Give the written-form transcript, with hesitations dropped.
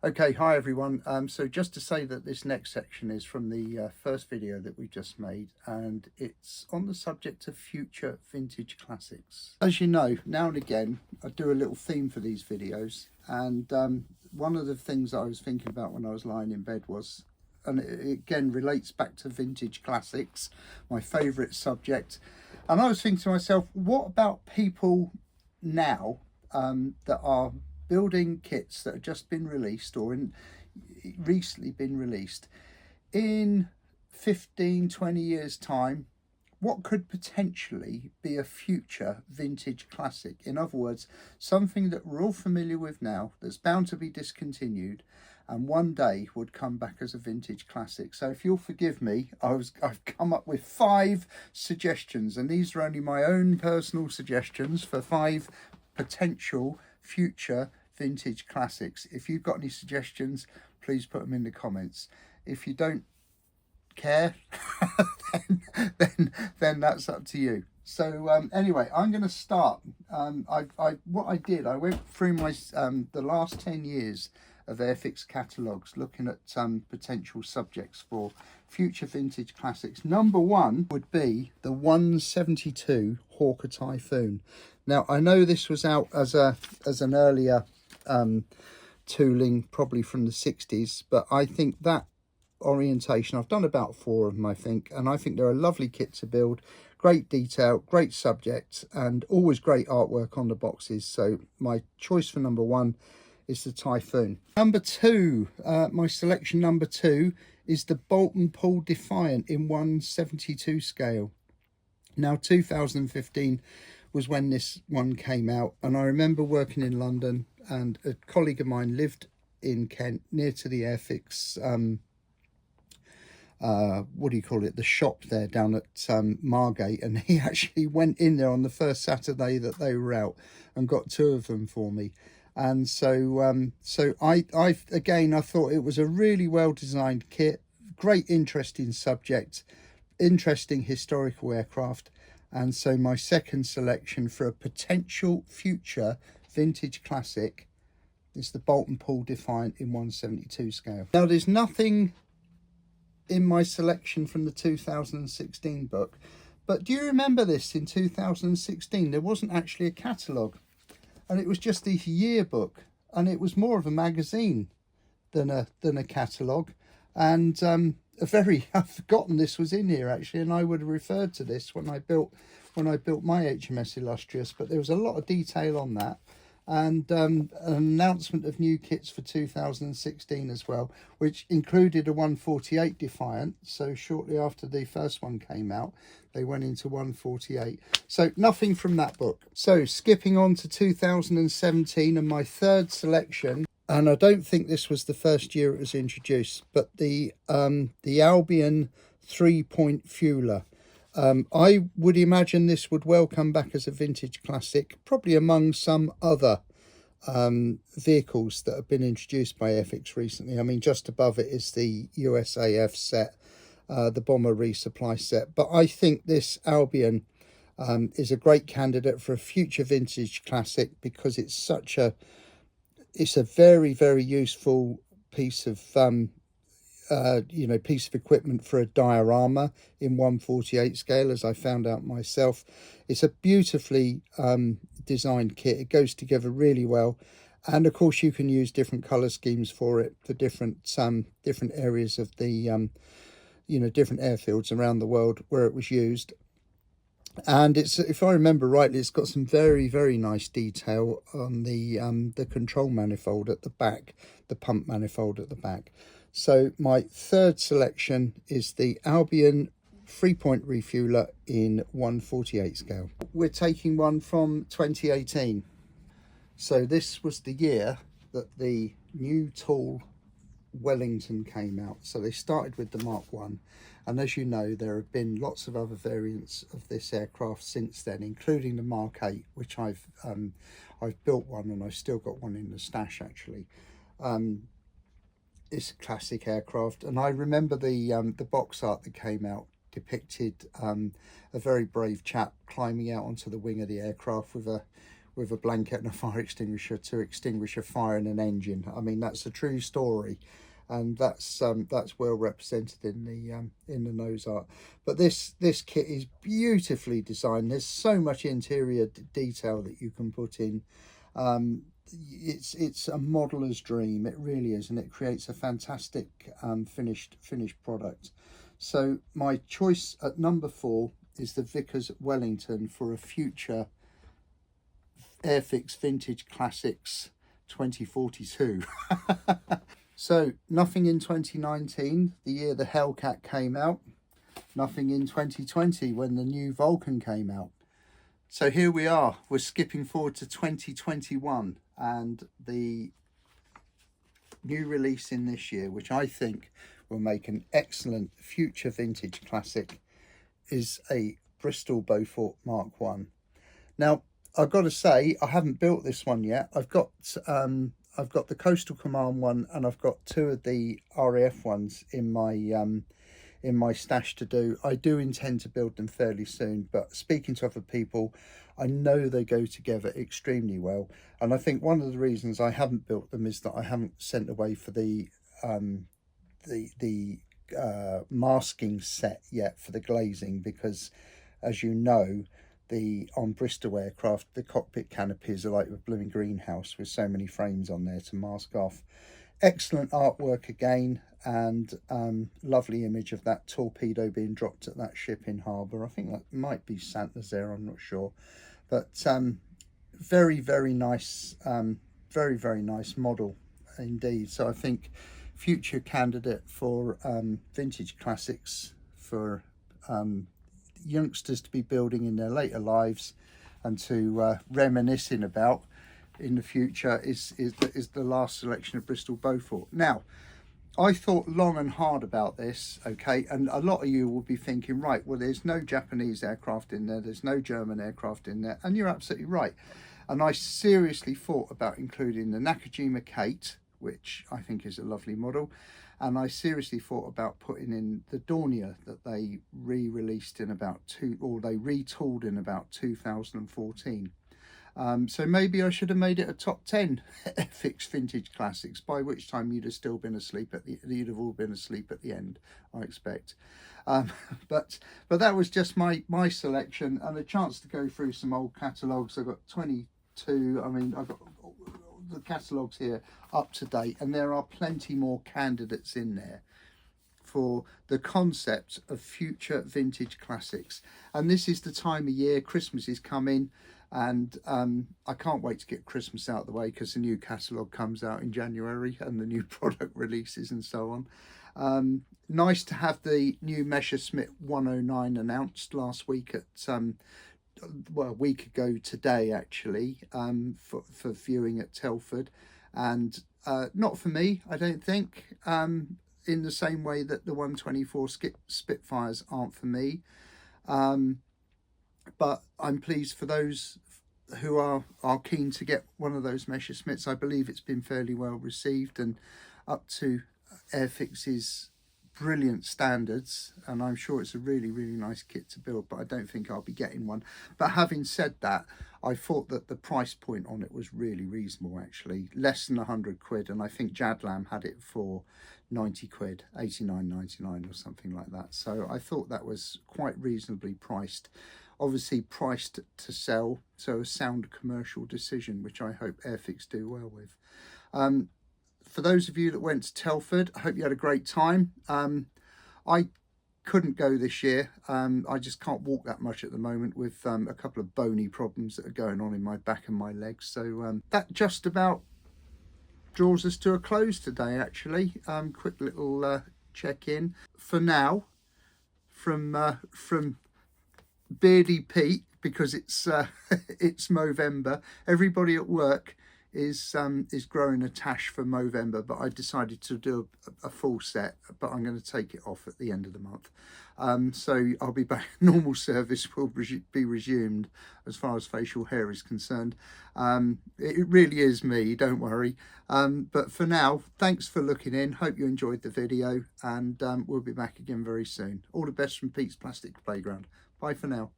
Okay, hi everyone. So just to say that this next section is from the first video that we just made, and it's on the subject of future vintage classics. As you know, now and again I do a little theme for these videos, and one of the things I was thinking about when I was lying in bed was, and it again relates back to vintage classics, my favourite subject, and I was thinking to myself, what about people now that are building kits that have just been released or recently been released in 15-20 years time? What could potentially be a future vintage classic? In other words, something that we're all familiar with now that's bound to be discontinued and one day would come back as a vintage classic. So if you'll forgive me, I've come up with 5 suggestions, and these are only my own personal suggestions for 5 potential future vintage classics. If you've got any suggestions, please put them in the comments. If you don't care, then that's up to you. So anyway, I'm going to start. What I did, I went through my the last 10 years of Airfix catalogues, looking at potential subjects for future vintage classics. Number 1 would be the 172 Hawker Typhoon. Now I know this was out as an earlier tooling, probably from the 60s, but I think that orientation, I've done about 4 of them, I think, and I think they're a lovely kit to build. Great detail, great subject, and always great artwork on the boxes. So my choice for number 1 is the Typhoon. Number 2, my selection number 2 is the Bolt and Pull Defiant in 172 scale. Now 2015 was when this one came out, and I remember working in London, and a colleague of mine lived in Kent near to the Airfix the shop there down at Margate, and he actually went in there on the first Saturday that they were out and got 2 of them for me. And so I thought it was a really well designed kit, great interesting subject, interesting historical aircraft. And so my second selection for a potential future vintage classic is the Bolt and Pull Defiant in 172 scale. Now there's nothing in my selection from the 2016 book, but do you remember this? In 2016 there wasn't actually a catalogue, and it was just the yearbook, and it was more of a magazine than a catalogue. And I've forgotten this was in here actually, and I would have referred to this when I built my HMS Illustrious, but there was a lot of detail on that, and an announcement of new kits for 2016 as well, which included a 148 Defiant. So shortly after the first one came out, they went into 148. So nothing from that book. So skipping on to 2017, and my third selection, and I don't think this was the first year it was introduced, but the Albion 3-point fueler. I would imagine this would well come back as a vintage classic, probably among some other vehicles that have been introduced by Airfix recently. I mean, just above it is the USAF set, the bomber resupply set. But I think this Albion is a great candidate for a future vintage classic, because it's a very, very useful piece of piece of equipment for a diorama in 148 scale, as I found out myself. It's a beautifully designed kit. It goes together really well, and of course you can use different color schemes for it for different areas of the different airfields around the world where it was used. And it's, if I remember rightly, it's got some very, very nice detail on the control manifold at the back, the pump manifold at the back. So my third selection is the Albion 3-point refueler in 148 scale. We're taking one from 2018. So this was the year that the new tool Wellington came out. So they started with the Mark 1, and as you know, there have been lots of other variants of this aircraft since then, including the Mark 8, which I've built one, and I've still got one in the stash actually. It's a classic aircraft, and I remember the box art that came out depicted a very brave chap climbing out onto the wing of the aircraft with with a blanket and a fire extinguisher to extinguish a fire in an engine. I mean, that's a true story, and that's well represented in the nose art. But this kit is beautifully designed. There's so much interior detail that you can put in. It's a modeller's dream, it really is, and it creates a fantastic finished product. So my choice at number 4 is the Vickers Wellington for a future Airfix Vintage Classics 2042. So nothing in 2019, the year the Hellcat came out. Nothing in 2020 when the new Vulcan came out. So here we are, we're skipping forward to 2021, and the new release in this year, which I think will make an excellent future vintage classic, is a Bristol Beaufort Mark 1. Now, I've got to say, I haven't built this one yet. I've got the Coastal Command one, and I've got 2 of the RAF ones in my stash to do. I do intend to build them fairly soon, but speaking to other people, I know they go together extremely well. And I think one of the reasons I haven't built them is that I haven't sent away for the masking set yet for the glazing, because as you know, on Bristol aircraft, the cockpit canopies are like a blooming greenhouse with so many frames on there to mask off. Excellent artwork again, and lovely image of that torpedo being dropped at that ship in harbour. I think that might be Saint Nazaire, I'm not sure, but very, very nice, very nice model indeed. So I think future candidate for vintage classics for youngsters to be building in their later lives and to reminiscing about in the future is the last selection of Bristol Beaufort. Now, I thought long and hard about this, okay, and a lot of you will be thinking, right, well, there's no Japanese aircraft in there, there's no German aircraft in there, and you're absolutely right. And I seriously thought about including the Nakajima Kate, which I think is a lovely model, and I seriously thought about putting in the Dornier that they re-released in about they retooled in about 2014. So maybe I should have made it a top 10 Airfix vintage classics, by which time you'd have still been asleep you'd have all been asleep at the end, I expect. But that was just my selection, and a chance to go through some old catalogues. I've got 22. I mean, I've got the catalogues here up to date, and there are plenty more candidates in there for the concept of future vintage classics. And this is the time of year, Christmas is coming, and I can't wait to get Christmas out of the way, because the new catalogue comes out in January and the new product releases and so on. Nice to have the new Messerschmitt 109 announced last week at well, a week ago today actually, for viewing at Telford, and not for me, I don't think, in the same way that the 124 Spitfires aren't for me, but I'm pleased for those who are keen to get one of those Messerschmitts. I believe it's been fairly well received and up to Airfix's brilliant standards, and I'm sure it's a really nice kit to build, but I don't think I'll be getting one. But having said that, I thought that the price point on it was really reasonable, actually, less than 100 quid, and I think Jadlam had it for 90 quid, 89.99 or something like that. So I thought that was quite reasonably priced, obviously priced to sell, so a sound commercial decision, which I hope Airfix do well with. For those of you that went to Telford, I hope you had a great time. I couldn't go this year. I just can't walk that much at the moment with a couple of bony problems that are going on in my back and my legs. So that just about draws us to a close today, actually. Quick little check-in. For now, from Beardy Pete, because it's it's Movember, everybody at work is growing a tash for Movember, but I decided to do a full set, but I'm going to take it off at the end of the month. So I'll be back. Normal service will be resumed as far as facial hair is concerned. It really is me, don't worry. But for now, thanks for looking in. Hope you enjoyed the video, and we'll be back again very soon. All the best from Pete's Plastic Playground. Bye for now.